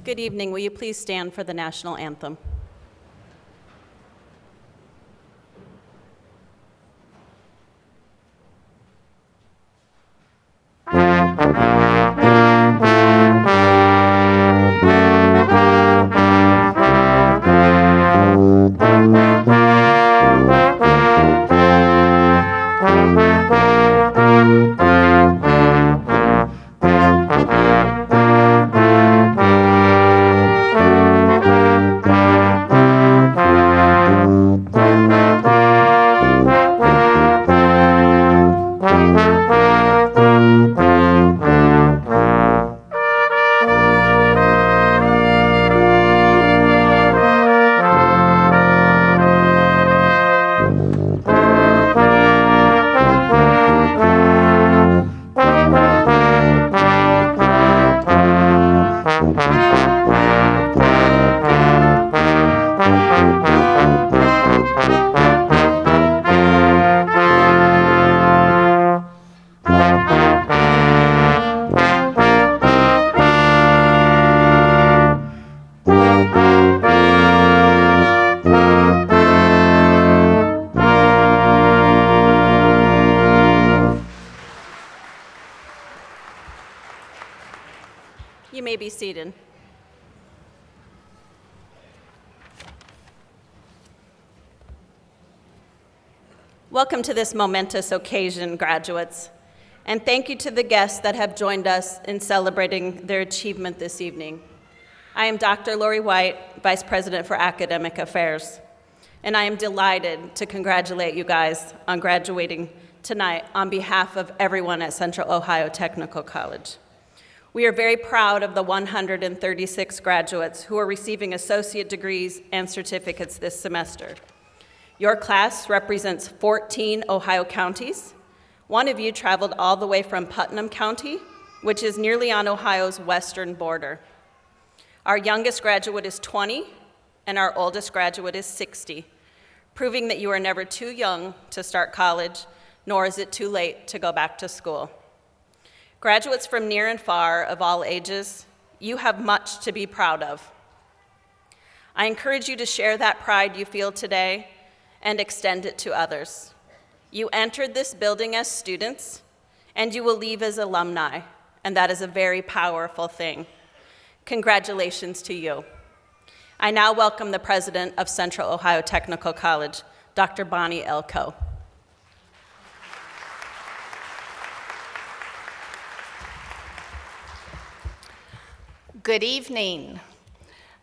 Good evening. Will you please stand for the national anthem? You may be seated. Welcome to this momentous occasion, graduates, and thank you to the guests that have joined us in celebrating their achievement this evening. I am Dr. Lori White, Vice President for Academic Affairs, and I am delighted to congratulate you guys on graduating tonight on behalf of everyone at Central Ohio Technical College. We are very proud of the 136 graduates who are receiving associate degrees and certificates this semester. Your class represents 14 Ohio counties. One of you traveled all the way from Putnam County, which is nearly on Ohio's western border. Our youngest graduate is 20, and our oldest graduate is 60, proving that you are never too young to start college, nor is it too late to go back to school. Graduates from near and far of all ages, you have much to be proud of. I encourage you to share that pride you feel today and extend it to others. You entered this building as students, and you will leave as alumni, and that is a very powerful thing. Congratulations to you. I now welcome the president of Central Ohio Technical College, Dr. Bonnie Elko. Good evening.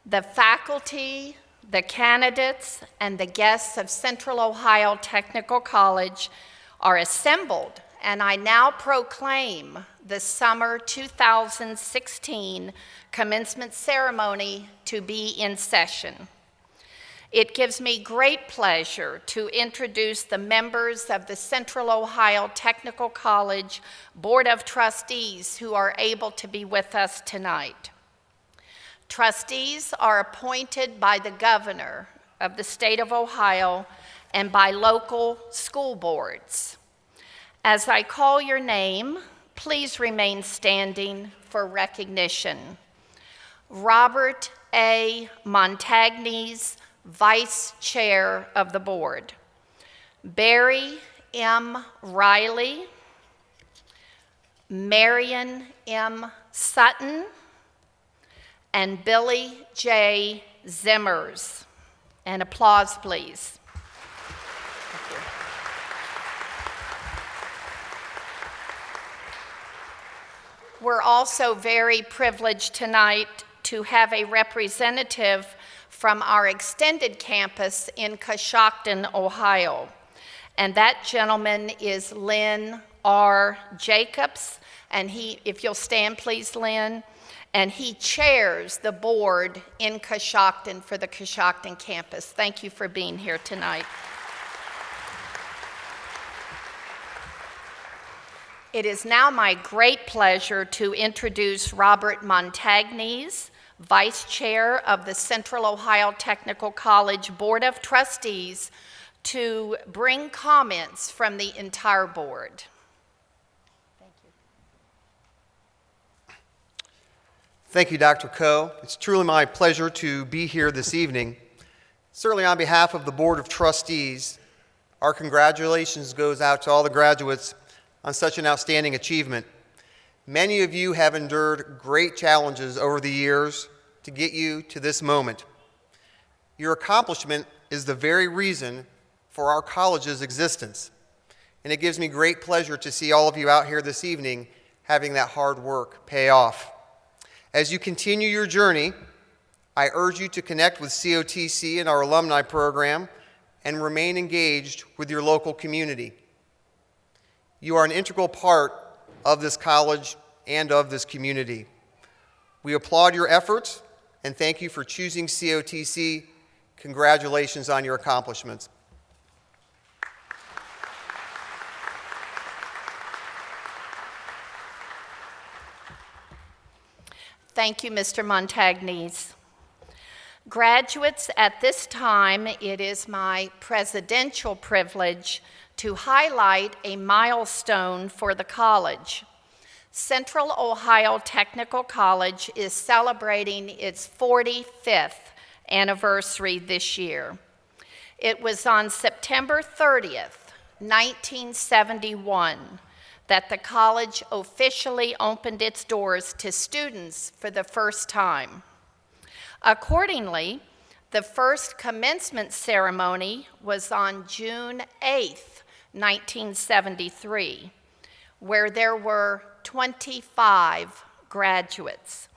The faculty, the candidates, and the guests of Central Ohio Technical College are assembled, and I now proclaim the summer 2016 commencement ceremony to be in session. It gives me great pleasure to introduce the members of the Central Ohio Technical College Board of Trustees who are able to be with us tonight. Trustees are appointed by the governor of the state of Ohio and by local school boards. As I call your name, please remain standing for recognition. Robert A. Montagnes, Vice Chair of the Board. Barry M. Riley. Marion M. Sutton. And Billy J. Zimmers. And applause, please. We're also very privileged tonight to have a representative from our extended campus in Coshocton, Ohio. And that gentleman is Lynn R. Jacobs, and if you'll stand please, Lynn, and he chairs the board in Coshocton for the Coshocton campus. Thank you for being here tonight. It is now my great pleasure to introduce Robert Montagnes, Vice Chair of the Central Ohio Technical College Board of Trustees, to bring comments from the entire board. Thank you. Thank you, Dr. Coe. It's truly my pleasure to be here this evening. Certainly on behalf of the Board of Trustees, our congratulations goes out to all the graduates on such an outstanding achievement. Many of you have endured great challenges over the years to get you to this moment. Your accomplishment is the very reason for our college's existence, and it gives me great pleasure to see all of you out here this evening having that hard work pay off. As you continue your journey, I urge you to connect with COTC and our alumni program and remain engaged with your local community. You are an integral part of this college and of this community. We applaud your efforts and thank you for choosing COTC. Congratulations on your accomplishments. Thank you, Mr. Montagnes. Graduates, at this time, it is my presidential privilege to highlight a milestone for the college. Central Ohio Technical College is celebrating its 45th anniversary this year. It was on September 30th, 1971, that the college officially opened its doors to students for the first time. Accordingly, the first commencement ceremony was on June 8th, 1973, where there were 25 graduates.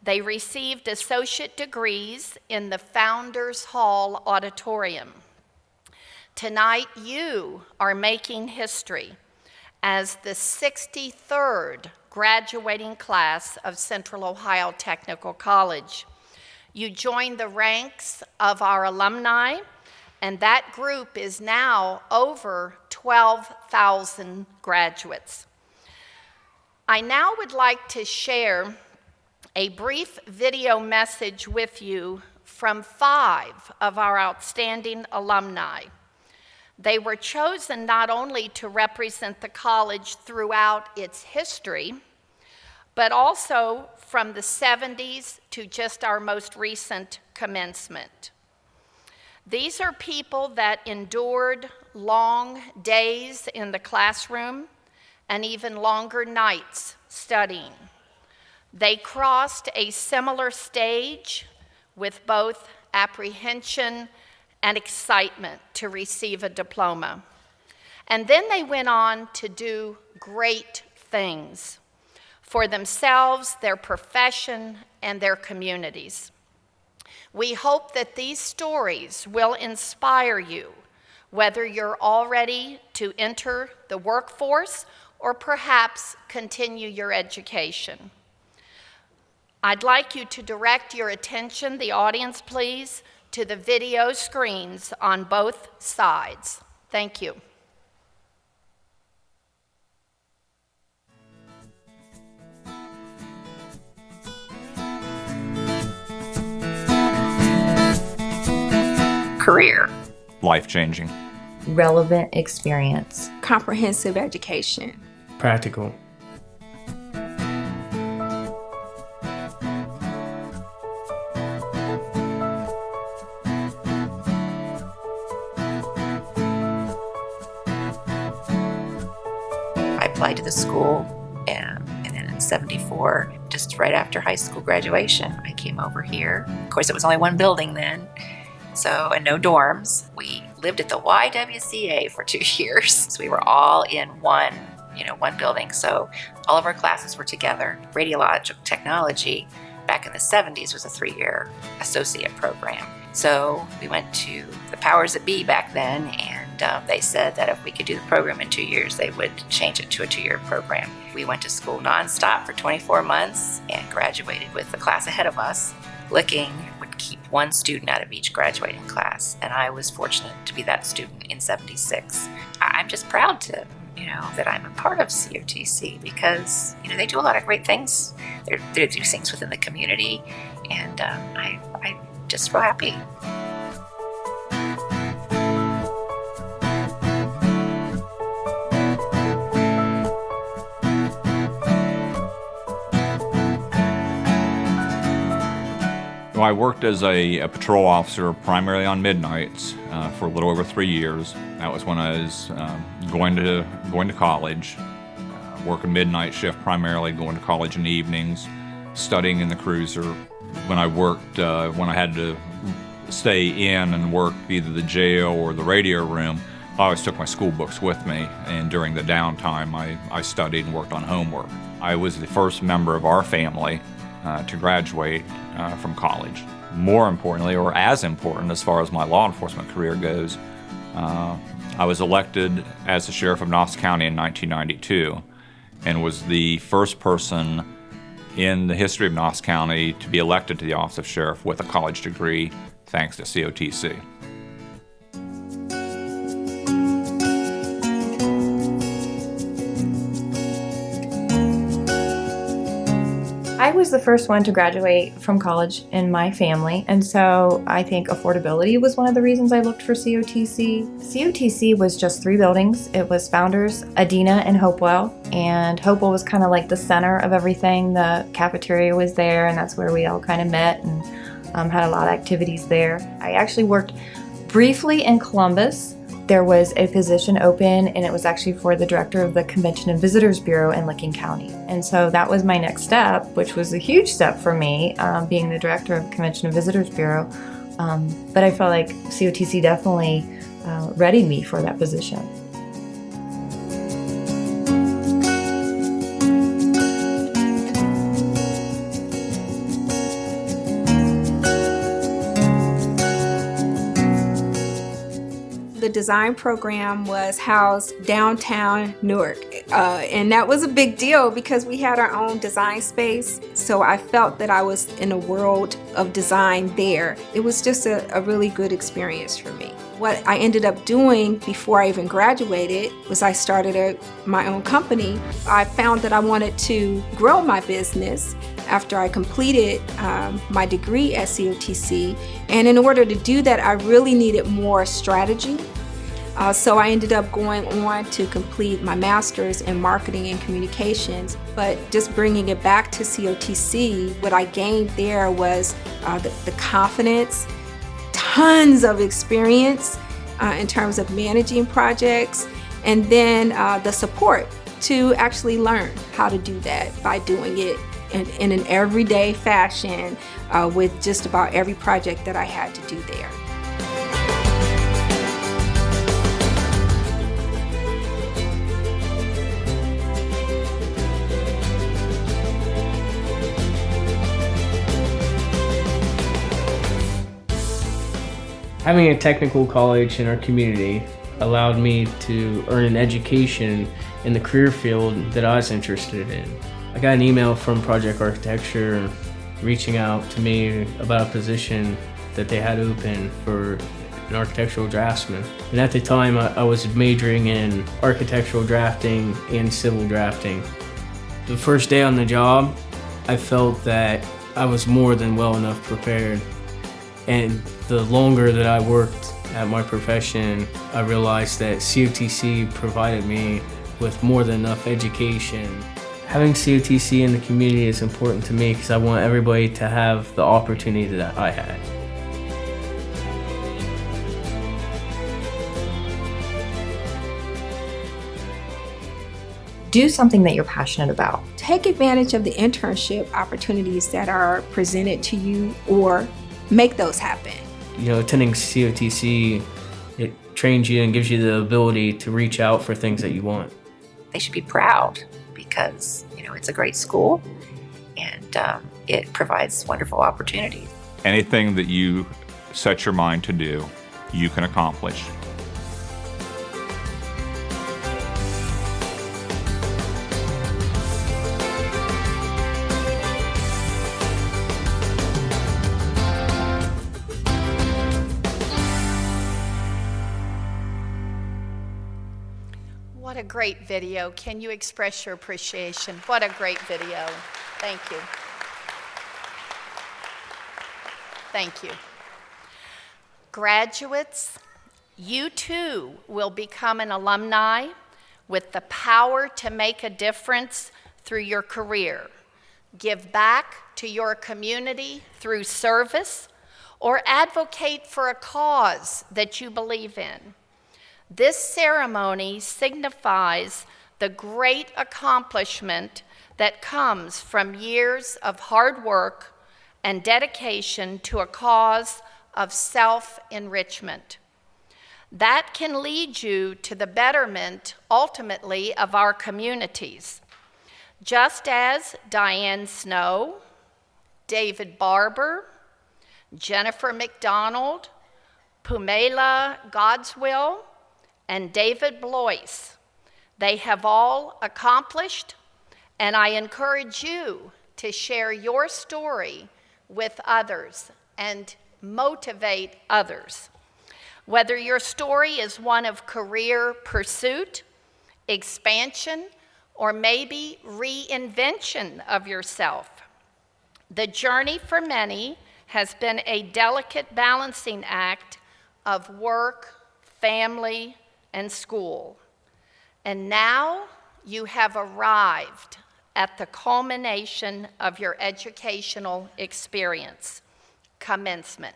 They received associate degrees in the Founders Hall Auditorium. Tonight, you are making history as the 63rd graduating class of Central Ohio Technical College. You joined the ranks of our alumni, and that group is now over 12,000 graduates. I now would like to share a brief video message with you from 5 of our outstanding alumni. They were chosen not only to represent the college throughout its history, but also from the 70s to just our most recent commencement. These are people that endured long days in the classroom and even longer nights studying. They crossed a similar stage with both apprehension and excitement to receive a diploma. And then they went on to do great things for themselves, their profession, and their communities. We hope that these stories will inspire you, whether you're all ready to enter the workforce or perhaps continue your education. I'd like you to direct your attention, the audience please, to the video screens on both sides. Thank you. Career. Life-changing. Relevant experience. Comprehensive education. Practical. I applied to the school, and then in '74, just right after high school graduation, I came over here. Of course, it was only one building then, and no dorms. We lived at the YWCA for 2 years. So we were all in one one building. So all of our classes were together. Radiological technology back in the 70s was a 3-year associate program. So we went to the powers that be back then, and they said that if we could do the program in 2 years, they would change it to a 2-year program. We went to school nonstop for 24 months and graduated with the class ahead of us. Licking would keep one student out of each graduating class, and I was fortunate to be that student in 76. I'm just proud to, that I'm a part of COTC because, they do a lot of great things. They do things within the community, and I'm just real happy. Well, I worked as a patrol officer primarily on midnights for a little over 3 years. That was when I was going to college, working midnight shift primarily, going to college in the evenings, studying in the cruiser. When I worked, when I had to stay in and work either the jail or the radio room, I always took my school books with me, and during the downtime I studied and worked on homework. I was the first member of our family to graduate from college. More importantly, or as important as far as my law enforcement career goes, I was elected as the sheriff of Knox County in 1992 and was the first person in the history of Knox County to be elected to the office of sheriff with a college degree, thanks to COTC. I was the first one to graduate from college in my family, and so I think affordability was one of the reasons I looked for COTC. COTC was just 3 buildings. It was Founders, Adena, and Hopewell, and Hopewell was kind of like the center of everything. The cafeteria was there, and that's where we all kind of met and had a lot of activities there. I actually worked briefly in Columbus. There was a position open, and it was actually for the director of the Convention and Visitors Bureau in Licking County. And so that was my next step, which was a huge step for me, being the director of Convention and Visitors Bureau. But I felt like COTC definitely readied me for that position. The design program was housed downtown Newark, and that was a big deal because we had our own design space, so I felt that I was in a world of design there. It was just a really good experience for me. What I ended up doing before I even graduated was I started my own company. I found that I wanted to grow my business after I completed my degree at COTC, and in order to do that I really needed more strategy. So I ended up going on to complete my master's in marketing and communications, but just bringing it back to COTC, what I gained there was the confidence, tons of experience in terms of managing projects, and then the support to actually learn how to do that by doing it in an everyday fashion with just about every project that I had to do there. Having a technical college in our community allowed me to earn an education in the career field that I was interested in. I got an email from Project Architecture reaching out to me about a position that they had open for an architectural draftsman. And at the time, I was majoring in architectural drafting and civil drafting. The first day on the job, I felt that I was more than well enough prepared. And the longer that I worked at my profession, I realized that COTC provided me with more than enough education. Having COTC in the community is important to me because I want everybody to have the opportunity that I had. Do something that you're passionate about. Take advantage of the internship opportunities that are presented to you or make those happen. You know, attending COTC, it trains you and gives you the ability to reach out for things that you want. they should be proud because, it's a great school and it provides wonderful opportunities. Anything that you set your mind to do, you can accomplish. What a great video. Can you express your appreciation? What a great video. Thank you. Thank you. Graduates, you too will become an alumni with the power to make a difference through your career. Give back to your community through service or advocate for a cause that you believe in. This ceremony signifies the great accomplishment that comes from years of hard work and dedication to a cause of self-enrichment. That can lead you to the betterment, ultimately, of our communities. Just as Diane Snow, David Barber, Jennifer MacDonald, PaMela Godswin, and David Bloise. They have all accomplished, and I encourage you to share your story with others and motivate others. Whether your story is one of career pursuit, expansion, or maybe reinvention of yourself. The journey for many has been a delicate balancing act of work, family, and school. And now you have arrived at the culmination of your educational experience, commencement.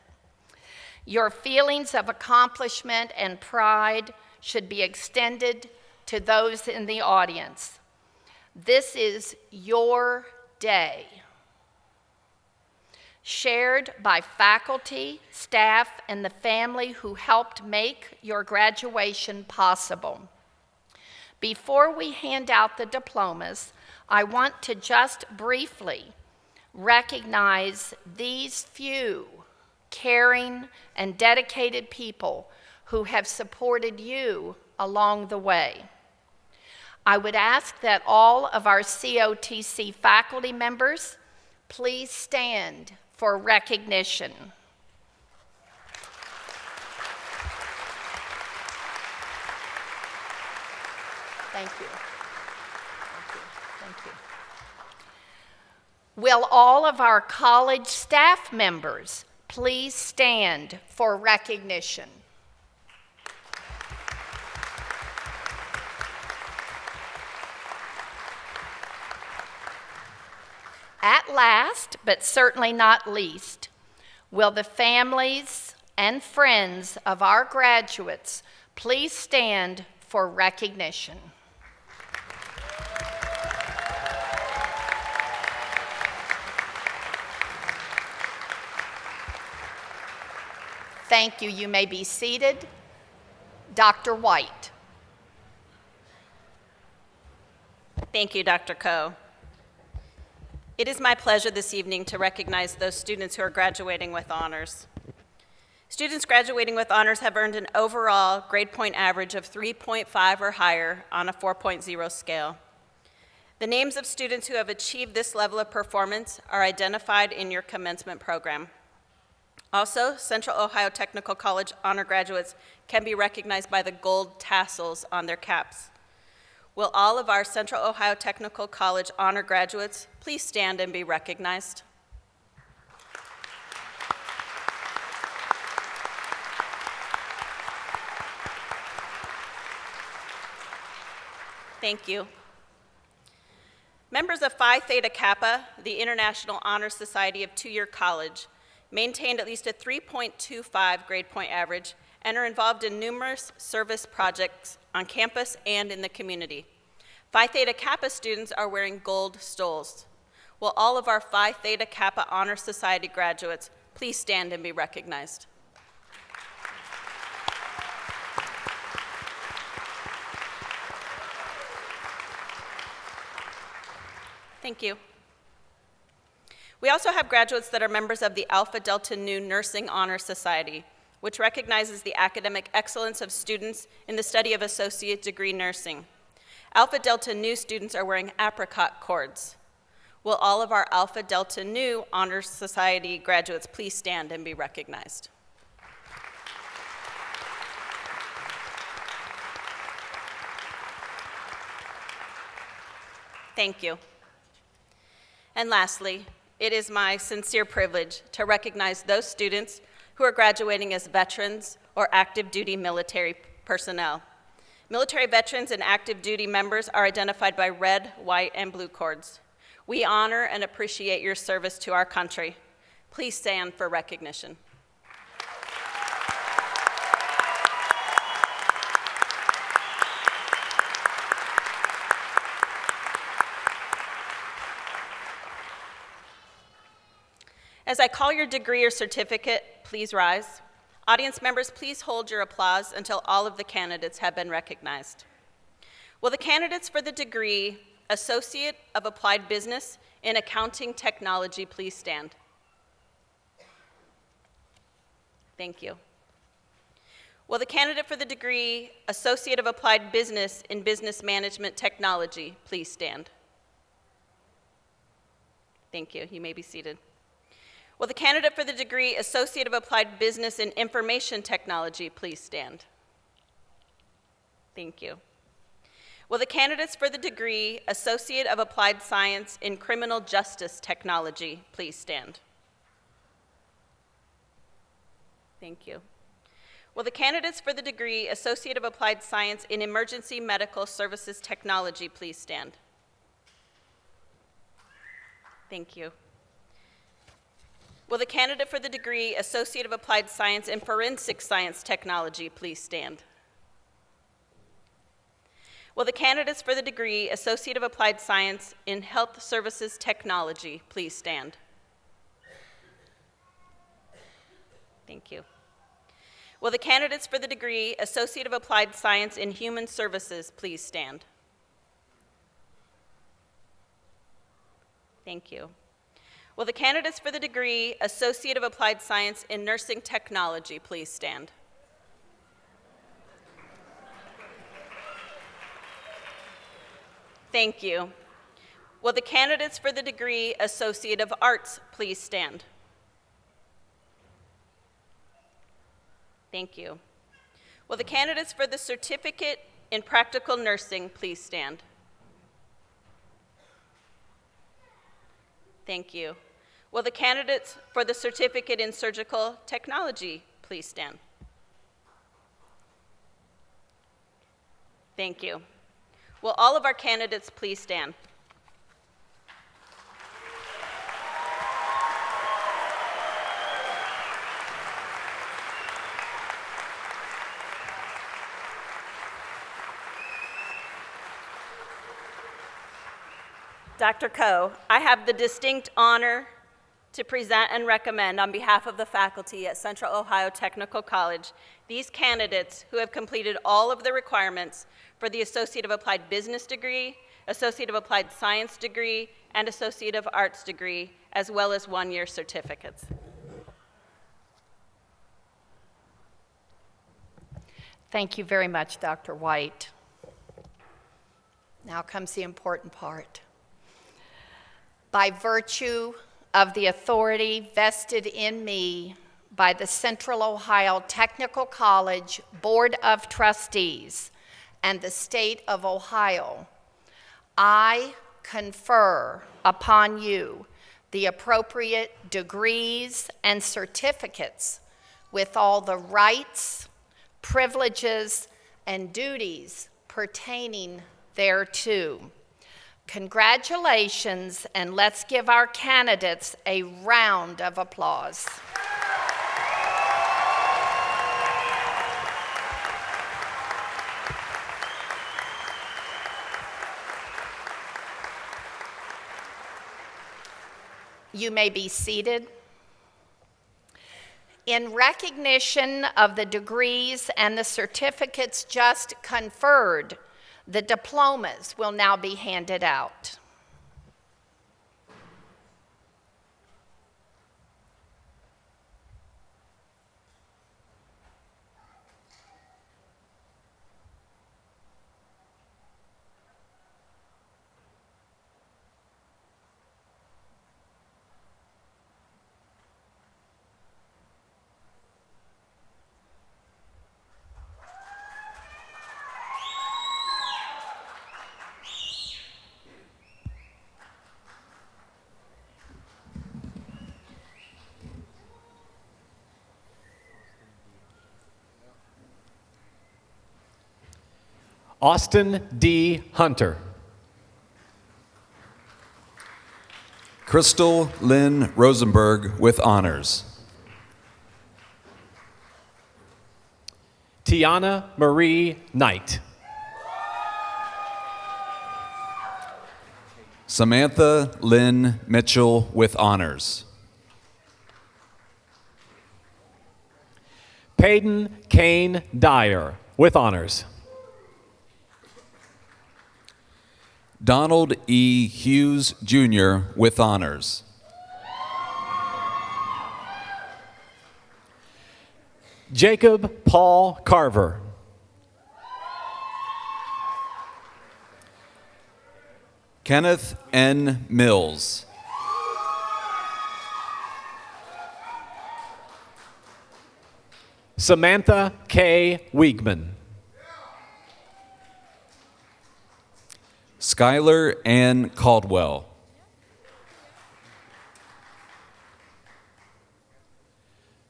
Your feelings of accomplishment and pride should be extended to those in the audience. This is your day. Shared by faculty, staff, and the family who helped make your graduation possible. Before we hand out the diplomas, I want to just briefly recognize these few caring and dedicated people who have supported you along the way. I would ask that all of our COTC faculty members please stand for recognition. Thank you. Thank you. Thank you. Will all of our college staff members please stand for recognition? At last, but certainly not least, will the families and friends of our graduates please stand for recognition? Thank you. You may be seated. Dr. White. Thank you, Dr. Coe. It is my pleasure this evening to recognize those students who are graduating with honors. Students graduating with honors have earned an overall grade point average of 3.5 or higher on a 4.0 scale. The names of students who have achieved this level of performance are identified in your commencement program. Also, Central Ohio Technical College honor graduates can be recognized by the gold tassels on their caps. Will all of our Central Ohio Technical College honor graduates please stand and be recognized? Thank you. Members of Phi Theta Kappa, the International Honor Society of two-year college, maintained at least a 3.25 grade point average and are involved in numerous service projects on campus and in the community. Phi Theta Kappa students are wearing gold stoles. Will all of our Phi Theta Kappa Honor Society graduates please stand and be recognized? Thank you. We also have graduates that are members of the Alpha Delta Nu Nursing Honor Society, which recognizes the academic excellence of students in the study of associate degree nursing. Alpha Delta Nu students are wearing apricot cords. Will all of our Alpha Delta Nu Honor Society graduates please stand and be recognized? Thank you. And lastly, it is my sincere privilege to recognize those students who are graduating as veterans or active duty military personnel. Military veterans and active duty members are identified by red, white, and blue cords. We honor and appreciate your service to our country. Please stand for recognition. As I call your degree or certificate, please rise. Audience members, please hold your applause until all of the candidates have been recognized. Will the candidates for the degree Associate of Applied Business in Accounting Technology please stand? Thank you. Will the candidate for the degree Associate of Applied Business in Business Management Technology please stand? Thank you. You may be seated. Will the candidate for the degree Associate of Applied Business in Information Technology please stand? Thank you. Will the candidates for the degree Associate of Applied Science in Criminal Justice Technology please stand? Thank you. Will the candidates for the degree Associate of Applied Science in Emergency Medical Services Technology please stand? Thank you. Will the candidate for the degree Associate of Applied Science in Forensic Science Technology please stand? Will the candidates for the degree Associate of Applied Science in Health Services Technology please stand? Thank you. Will the candidates for the degree Associate of Applied Science in Human Services please stand? Thank you. Will the candidates for the degree Associate of Applied Science in Nursing Technology please stand? Thank you. Will the candidates for the degree Associate of Arts please stand? Thank you. Will the candidates for the Certificate in Practical Nursing please stand? Thank you. Will the candidates for the Certificate in Surgical Technology please stand? Thank you. Will all of our candidates please stand? Dr. Coe, I have the distinct honor to present and recommend on behalf of the faculty at Central Ohio Technical College these candidates who have completed all of the requirements for the Associate of Applied Business degree, Associate of Applied Science degree, and Associate of Arts degree, as well as one-year certificates. Thank you very much, Dr. White. Now comes the important part. By virtue of the authority vested in me by the Central Ohio Technical College Board of Trustees and the State of Ohio, I confer upon you the appropriate degrees and certificates with all the rights, privileges, and duties pertaining thereto. Congratulations, and let's give our candidates a round of applause. You may be seated. In recognition of the degrees and the certificates just conferred, the diplomas will now be handed out. Austin D. Hunter. Crystal Lynn Rosenberg with honors. Tiana Marie Knight. Samantha Lynn Mitchell with honors. Peyton Kane Dyer with honors. Donald E. Hughes, Jr. with honors. Jacob Paul Carver. Kenneth N. Mills. Samantha K. Wiegman. Skylar Ann Caldwell.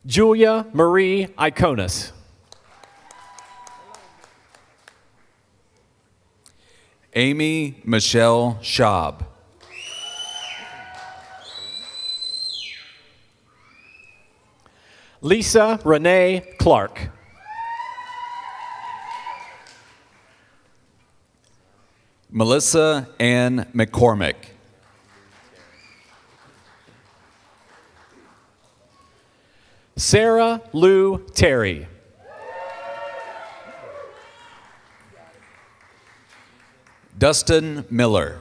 Julia Marie Iconis. Amy Michelle Schaub. Lisa Renee Clark. Melissa Ann McCormick. Sarah Lou Terry. Dustin Miller.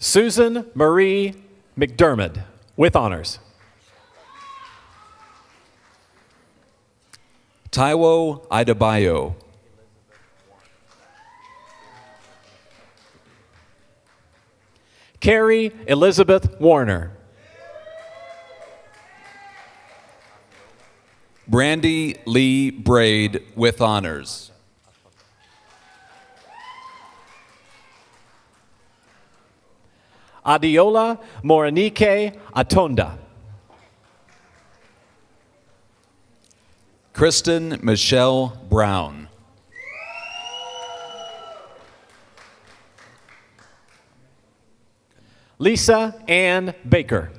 Susan Marie McDermott with honors. Taiwo Adebayo. Carrie Elizabeth Warner. Brandy Lee Braid with honors. Adiola Morenike Atonda. Kristen Michelle Brown. Lisa Ann Baker.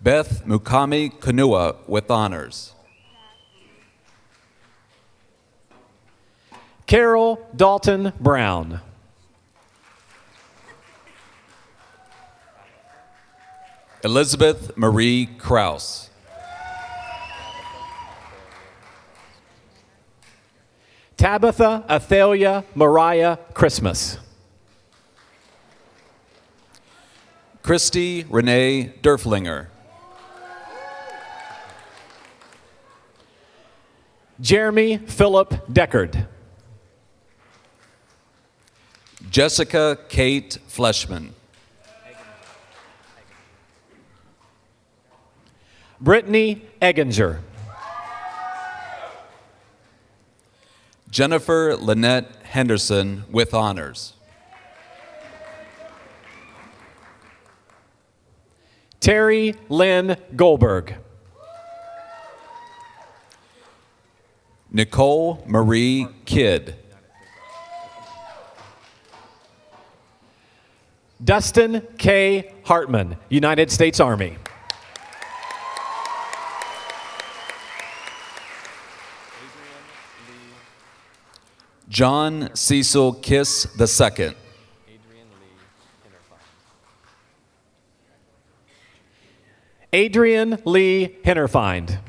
Beth Mukami Kanua with honors. Carol Dalton Brown. Elizabeth Marie Kraus. Tabitha Athalia Mariah Christmas. Christy Renee Derflinger. Jeremy Philip Deckard. Jessica Kate Fleshman. Brittany Egginger. Jennifer Lynette Henderson with honors. Terry Lynn Goldberg. Nicole Marie Kidd. Dustin K. Hartman, United States Army. John Cecil Kiss II. Adrian Lee Hinnerfind.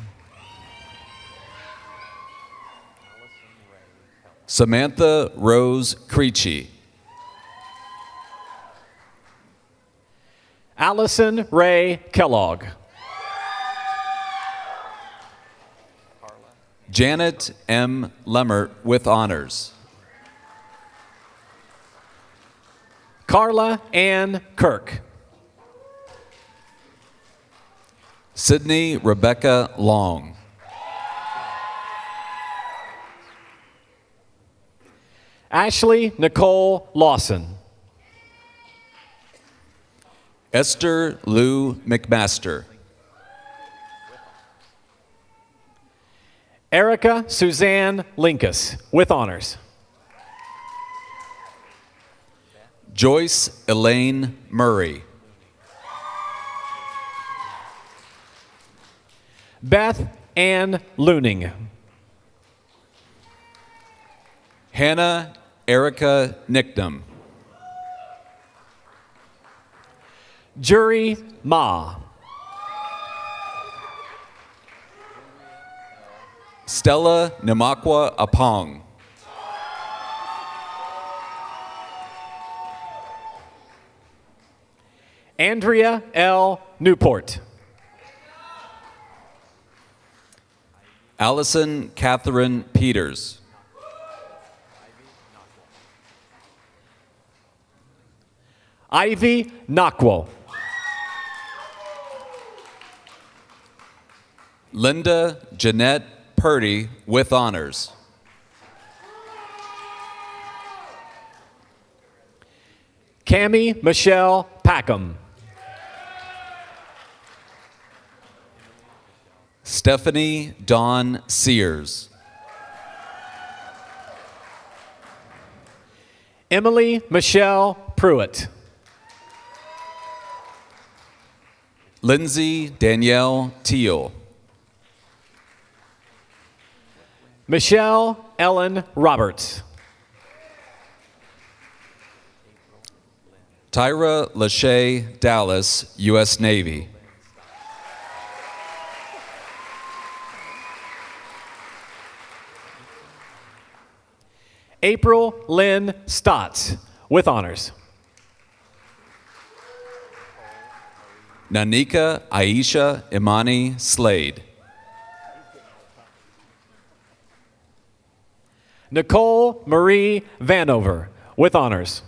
Samantha Rose Creechy. Allison Ray Kellogg. Janet M. Lemmert with honors. Carla Ann Kirk. Sydney Rebecca Long. Ashley Nicole Lawson. Esther Lou McMaster. Erica Suzanne Linkus, with honors. Joyce Elaine Murray. Beth Ann Looning. Hannah Erica Nicknam. Jury Ma. Stella Namakwa Apong. Andrea L. Newport. Allison Catherine Peters. Ivy Nakwo. Linda Jeanette Purdy, with honors. Cammie Michelle Packham. Stephanie Dawn Sears. Emily Michelle Pruitt. Lindsay Danielle Teal. Michelle Ellen Roberts. Tyra Lachey Dallas, U.S. Navy. April Lynn Stotts, with honors. Nanika Aisha Imani Slade. Nicole Marie Vanover, with honors.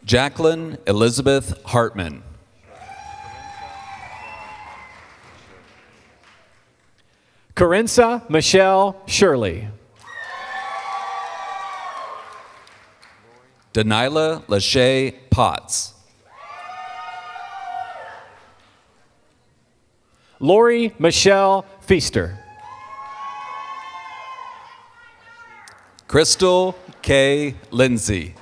Jacqueline Elizabeth Hartman. Carinsa Michelle Shirley. Denila Lachey Potts. Lori Michelle Feaster. Crystal K. Lindsay.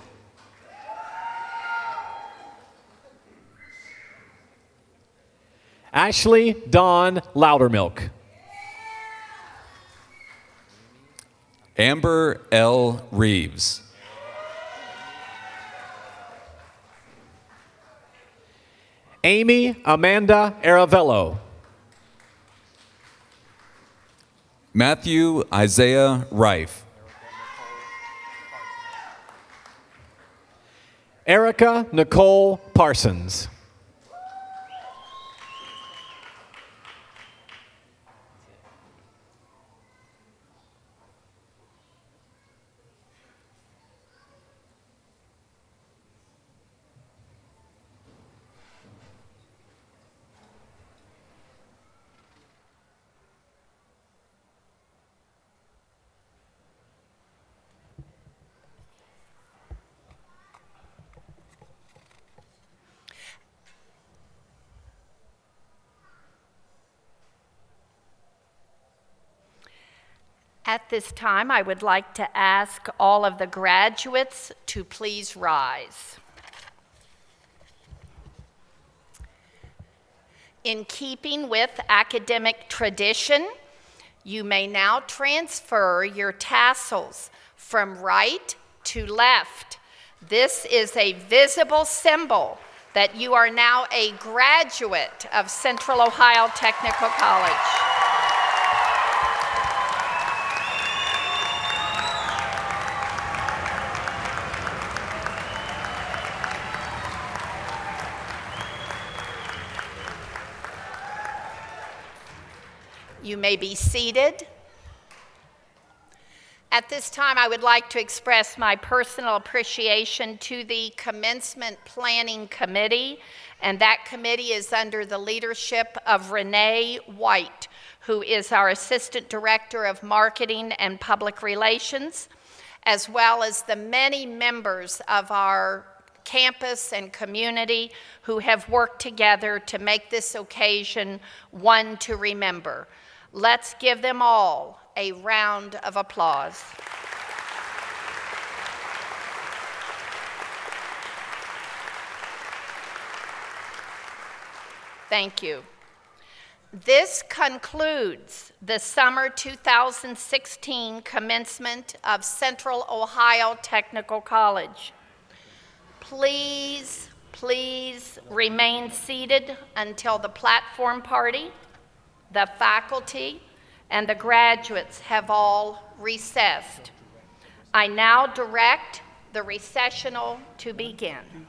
Ashley Dawn Loudermilk. Amber L. Reeves. Amy Amanda Aravello. Matthew Isaiah Rife. Erica Nicole Parsons. At this time, I would like to ask all of the graduates to please rise. In keeping with academic tradition, you may now transfer your tassels from right to left. This is a visible symbol that you are now a graduate of Central Ohio Technical College. You may be seated. At this time, I would like to express my personal appreciation to the Commencement Planning Committee, and that committee is under the leadership of Renee White, who is our Assistant Director of Marketing and Public Relations, as well as the many members of our campus and community who have worked together to make this occasion one to remember. Let's give them all a round of applause. Thank you. This concludes the summer 2016 commencement of Central Ohio Technical College. Please remain seated until the platform party, the faculty, and the graduates have all recessed. I now direct the recessional to begin.